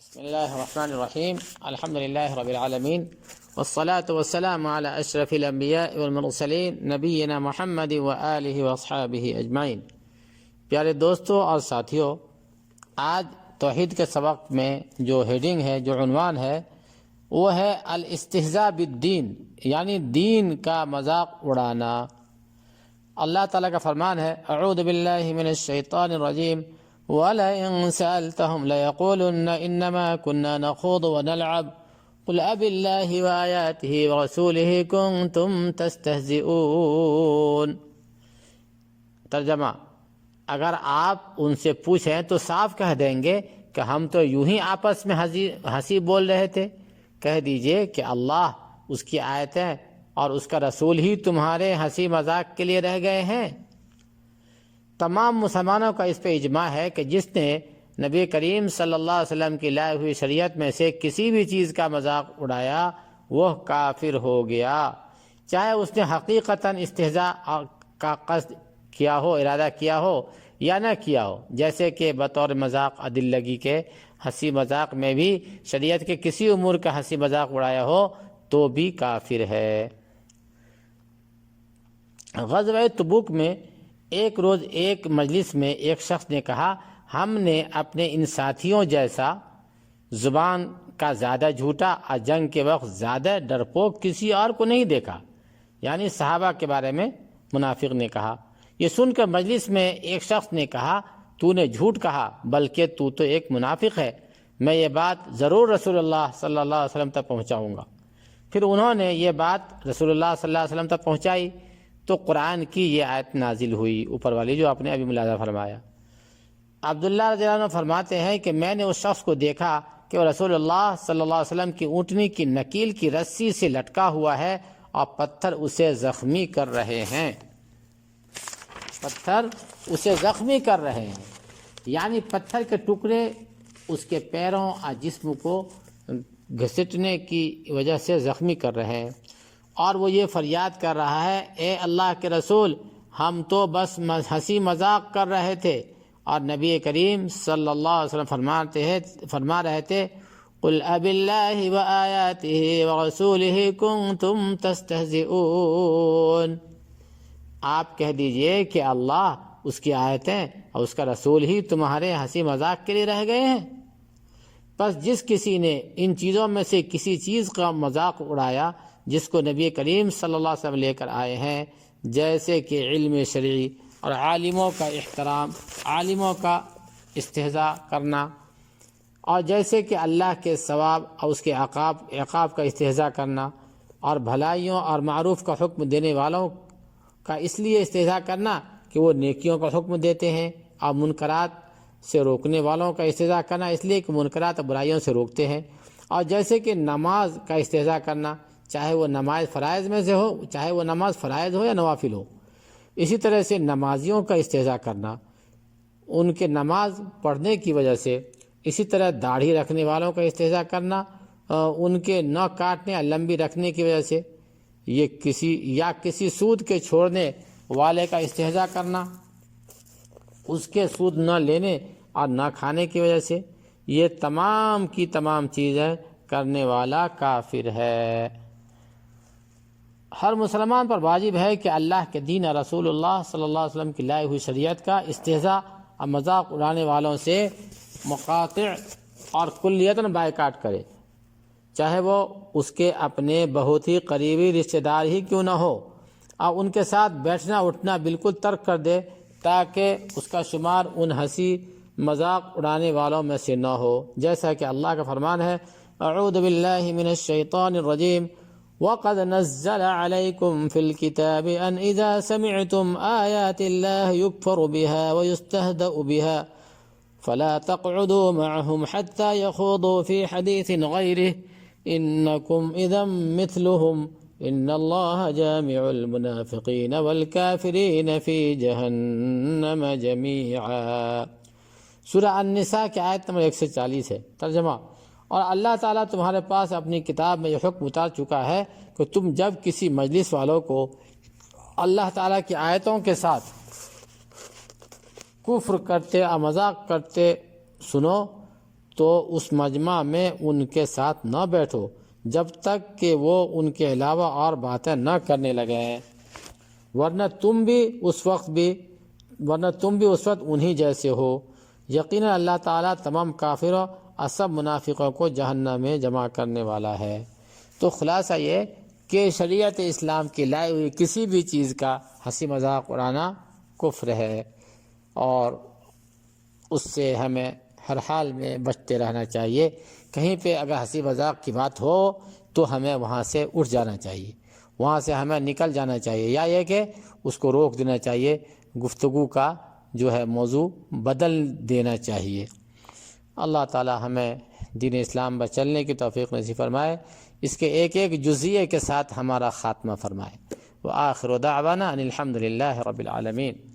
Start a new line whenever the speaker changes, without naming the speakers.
بسم الله الرحمن الرحيم. الحمد لله رب العالمين والصلاة والسلام على أشرف الأنبياء والمرسلين نبینا محمد وآلہ واصحابہ اجمعین۔ پیارے دوستوں اور ساتھیوں، آج توحید کے سبق میں جو ہیڈنگ ہے، جو عنوان ہے، وہ ہے الاستہزاء بالدین، یعنی دین کا مذاق اڑانا۔ اللہ تعالیٰ کا فرمان ہے، اعوذ باللہ من الشیطان الرجیم، وَلَئِن سَأَلْتَهُمْ لَيَقُولُنَّ إِنَّمَا كُنَّا نَخُوضُ وَنَلْعَبُ قُلْ أَبِاللَّهِ وَآيَاتِهِ وَرَسُولِهِ كُنتُمْ تَسْتَهْزِئُونَ۔ ترجمہ: اگر آپ ان سے پوچھیں تو صاف کہہ دیں گے کہ ہم تو یوں ہی آپس میں ہنسی بول رہے تھے۔ کہہ دیجئے کہ اللہ، اس کی آیتیں اور اس کا رسول ہی تمہارے ہنسی مذاق کے لیے رہ گئے ہیں۔ تمام مسلمانوں کا اس پہ اجماع ہے کہ جس نے نبی کریم صلی اللہ علیہ وسلم کی لائی ہوئی شریعت میں سے کسی بھی چیز کا مذاق اڑایا وہ کافر ہو گیا، چاہے اس نے حقیقتاً استہزاء کا قصد کیا ہو، ارادہ کیا ہو یا نہ کیا ہو۔ جیسے کہ بطور مذاق عدلگی کے ہنسی مذاق میں بھی شریعت کے کسی امور کا ہنسی مذاق اڑایا ہو تو بھی کافر ہے۔ غزوہ تبوک میں ایک روز ایک مجلس میں ایک شخص نے کہا، ہم نے اپنے ان ساتھیوں جیسا زبان کا زیادہ جھوٹا اور جنگ کے وقت زیادہ ڈرپوک کسی اور کو نہیں دیکھا۔ یعنی صحابہ کے بارے میں منافق نے کہا۔ یہ سن کر مجلس میں ایک شخص نے کہا، تو نے جھوٹ کہا، بلکہ تو ایک منافق ہے، میں یہ بات ضرور رسول اللہ صلی اللہ علیہ وسلم تک پہنچاؤں گا۔ پھر انہوں نے یہ بات رسول اللہ صلی اللہ علیہ وسلم تک پہنچائی تو قرآن کی یہ آیت نازل ہوئی، اوپر والی جو آپ نے ابھی ملاحظہ فرمایا۔ عبداللہ رضی اللہ عنہ فرماتے ہیں کہ میں نے اس شخص کو دیکھا کہ وہ رسول اللہ صلی اللہ علیہ وسلم کی اونٹنی کی نکیل کی رسی سے لٹکا ہوا ہے اور پتھر اسے زخمی کر رہے ہیں۔ پتھر اسے زخمی کر رہے ہیں، یعنی پتھر کے ٹکڑے اس کے پیروں اور جسم کو گھسیٹنے کی وجہ سے زخمی کر رہے ہیں، اور وہ یہ فریاد کر رہا ہے، اے اللہ کے رسول، ہم تو بس ہنسی مذاق کر رہے تھے۔ اور نبی کریم صلی اللہ علیہ وسلم فرما رہے تھے، قُلْ أَبِاللَّهِ وَآيَاتِهِ وَرَسُولِهِ كُنْتُمْ تَسْتَهْزِئُونَ۔ آپ کہہ دیجئے کہ اللہ، اس کی آیتیں اور اس کا رسول ہی تمہارے ہنسی مذاق کے لیے رہ گئے ہیں۔ پس جس کسی نے ان چیزوں میں سے کسی چیز کا مذاق اڑایا جس کو نبی کریم صلی اللہ علیہ وسلم لے کر آئے ہیں، جیسے کہ علم شرعی اور عالموں کا احترام، عالموں کا استہزاء کرنا، اور جیسے کہ اللہ کے ثواب اور اس کے عقاب کا استہزاء کرنا، اور بھلائیوں اور معروف کا حکم دینے والوں کا اس لیے استہزاء کرنا کہ وہ نیکیوں کا حکم دیتے ہیں، اور منکرات سے روکنے والوں کا استہزاء کرنا اس لیے کہ منکرات اور برائیوں سے روکتے ہیں، اور جیسے کہ نماز کا استہزاء کرنا، چاہے وہ نماز فرائض میں سے ہو، چاہے وہ نماز فرائض ہو یا نوافل ہو۔ اسی طرح سے نمازیوں کا استہزاء کرنا ان کے نماز پڑھنے کی وجہ سے، اسی طرح داڑھی رکھنے والوں کا استہزاء کرنا ان کے نہ کاٹنے یا لمبی رکھنے کی وجہ سے، یہ کسی سود کے چھوڑنے والے کا استہزاء کرنا اس کے سود نہ لینے اور نہ کھانے کی وجہ سے، یہ تمام کی تمام چیزیں کرنے والا کافر ہے۔ ہر مسلمان پر واجب ہے کہ اللہ کے دین اور رسول اللہ صلی اللہ علیہ وسلم کی لائی ہوئی شریعت کا استہزاء اور مذاق اڑانے والوں سے مقاطع اور کلیتاً بائیکاٹ کرے، چاہے وہ اس کے اپنے بہت ہی قریبی رشتہ دار ہی کیوں نہ ہو، اور ان کے ساتھ بیٹھنا اٹھنا بالکل ترک کر دے تاکہ اس کا شمار ان ہنسی مذاق اڑانے والوں میں سے نہ ہو۔ جیسا کہ اللہ کا فرمان ہے، اعوذ باللہ من الشیطان الرجیم، وَقَدْ نَزَّلَ عَلَيْكُمْ فِي الْكِتَابِ أَنْ إِذَا سَمِعْتُمْ آيَاتِ اللَّهِ يُكْفَرُ بِهَا وَيُسْتَهْزَأُ بِهَا فَلَا تَقْعُدُوا مَعَهُمْ حَتَّى يَخُوضُوا فِي حَدِيثٍ غَيْرِهِ إِنَّكُمْ إِذًا مِثْلُهُمْ إِنَّ اللَّهَ جَامِعُ الْمُنَافِقِينَ وَالْكَافِرِينَ فِي جَهَنَّمَ جَمِيعًا۔ سورہ النساء کی آیت نمبر 140 ہے۔ ترجمہ: اور اللہ تعالیٰ تمہارے پاس اپنی کتاب میں یہ حکم اتار چکا ہے کہ تم جب کسی مجلس والوں کو اللہ تعالیٰ کی آیتوں کے ساتھ کفر کرتے اور مذاق کرتے سنو تو اس مجمع میں ان کے ساتھ نہ بیٹھو جب تک کہ وہ ان کے علاوہ اور باتیں نہ کرنے لگیں، ورنہ تم بھی اس وقت انہی جیسے ہو۔ یقیناً اللہ تعالیٰ تمام کافروں اور سب منافقوں کو جہنم میں جمع کرنے والا ہے۔ تو خلاصہ یہ کہ شریعت اسلام کی لائی ہوئی کسی بھی چیز کا ہنسی مذاق اڑانا کفر ہے، اور اس سے ہمیں ہر حال میں بچتے رہنا چاہیے۔ کہیں پہ اگر ہنسی مذاق کی بات ہو تو ہمیں وہاں سے اٹھ جانا چاہیے، وہاں سے ہمیں نکل جانا چاہیے، یا یہ کہ اس کو روک دینا چاہیے، گفتگو کا جو ہے موضوع بدل دینا چاہیے۔ اللہ تعالی ہمیں دین اسلام پر چلنے کی توفیق نصیب فرمائے، اس کے ایک ایک جزئیے کے ساتھ ہمارا خاتمہ فرمائے۔ وآخر دعوانا ان الحمد للہ رب العالمین۔